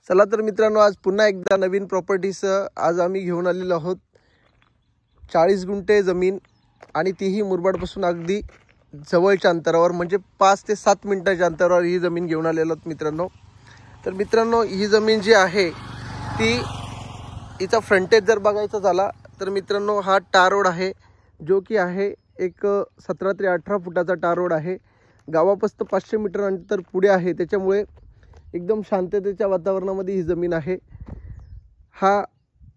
चला तर मित्रांनो, आज पुन्हा एकदा नवीन प्रॉपर्टीज आज आम्ही घेऊन आलेलो आहोत। 40 गुंठे जमीन आणि तीही मुरबाडपासून अगदी जवळच्या अंतरावर, म्हणजे 5 ते 7 मिनिटाच्या अंतरावर ही जमीन घेऊन आलेलो आहोत मित्रांनो। तर मित्रांनो, ही जमीन जी आहे ती इचा फ्रंटेज जर बघायचा झाला तर मित्रांनो, हा टार रोड आहे, जो की आहे एक 17 ते 18 फुटाचा टार रोड आहे। गावापासून 500 मीटर अंतर पुढे आहे, त्याच्यामुळे एकदम शांततेच्या वातावरणामध्ये ही जमीन आहे। हा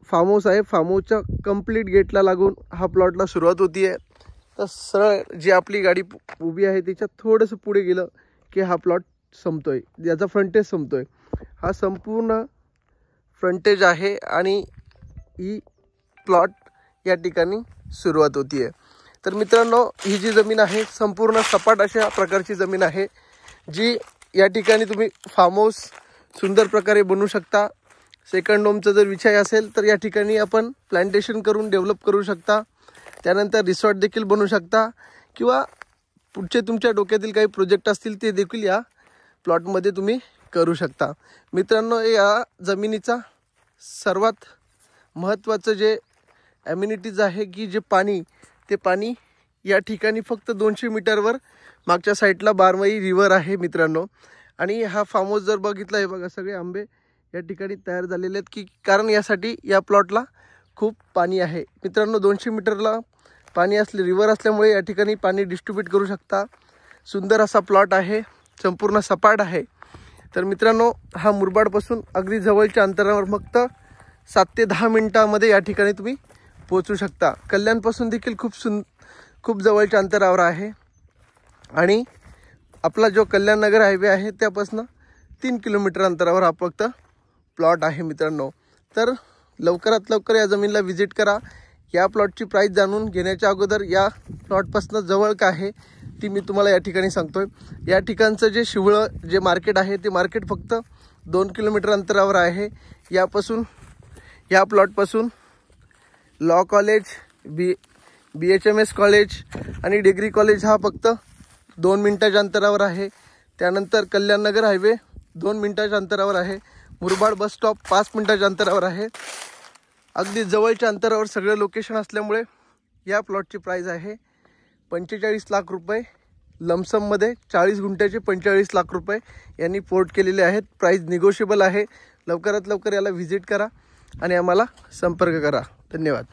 फार्म हाऊस आहे। फार्म हाऊसच्या कंप्लीट गेटला लागून हा प्लॉटला सुरुवात होती आहे। तर सरळ जी आपली गाडी उभी आहे त्याच्या थोडंसं पुढे गेलं की हा प्लॉट संपतोय, याचा फ्रंटेज संपतोय। हा संपूर्ण फ्रंटेज आहे आणि ही प्लॉट या ठिकाणी सुरुवात होती आहे। तर मित्रांनो, ही जी जमीन आहे संपूर्ण सपाट अशा प्रकारची जमीन आहे, जी या ठिकाणी तुम्ही फार्म हाऊस सुंदर प्रकारे बनवू शकता। सेकंड होमचा जर विषय असेल तर या ठिकाणी आपण प्लांटेशन करून डेव्हलप करू शकता। त्यानंतर रिसॉर्ट देखील बनवू शकता, किंवा पुढचे तुमच्या डोक्यातील काही प्रोजेक्ट असतील ते देखील या प्लॉटमध्ये तुम्ही करू शकता। मित्रांनो, या जमिनीचा सर्वात महत्त्वाचं जे ॲम्युनिटीज आहे की जे पाणी, ते पाणी या ठिकाणी फक्त 200 मीटरवर मागच्या साईडला बारमाही रिव्हर आहे मित्रांनो। आणि हा फार्म हाऊस जर बघितला, हे बघा सगळे आंबे या ठिकाणी तयार झालेले आहेत, की कारण यासाठी या प्लॉटला खूप पाणी आहे मित्रांनो। 200 मीटरला पाणी असले, रिव्हर असल्यामुळे या ठिकाणी पाणी डिस्ट्रीब्यूट करू शकता। सुंदर असा प्लॉट आहे, संपूर्ण सपाट आहे। तर मित्रांनो, हा मुरबाडपासून अगदी जवळच्या अंतरावर फक्त 7 ते 10 मिनिटांमध्ये या ठिकाणी तुम्ही पोहोचू शकता। कल्याणपासून देखील खूप जवळच्या अंतरावर आहे। आणि आपला जो कल्याण नगर हायवे आहे त्यापासून 3 किलोमीटर अंतरावर हा फक्त प्लॉट आहे मित्रांनो। तर लवकरात लवकर या जमीनला व्हिजिट करा। या प्लॉटची प्राइस जाणून घेण्याच्या अगोदर या प्लॉटपासून जवळ का आहे ती मी तुम्हाला या ठिकाणी सांगतोय। या ठिकाणचं जे शिवळं जे मार्केट आहे ते मार्केट फक्त 2 किलोमीटर अंतरावर आहे। या प्लॉटपासून लॉ कॉलेज, BHMS कॉलेज आणि डिग्री कॉलेज हा फक्त 2 मिनिटाच्या अंतरावर आहे। त्यानंतर कल्याण नगर हायवे 2 मिनिटाच्या अंतरावर आहे। मुरबाड बस स्टॉप 5 मिनिटाच्या अंतरावर आहे। अगदी जवळच्या अंतरावर सगळे लोकेशन असल्यामुळे या प्लॉटची प्राइस आहे 45 लाख रुपये। लमसममध्ये 40 गुंठ्याचे 45 लाख रुपये यांनी पोर्ट केलेले आहेत। प्राइस निगोशिएबल आहे। लवकरात लवकर याला व्हिजिट करा आणि आम्हाला संपर्क करा। धन्यवाद।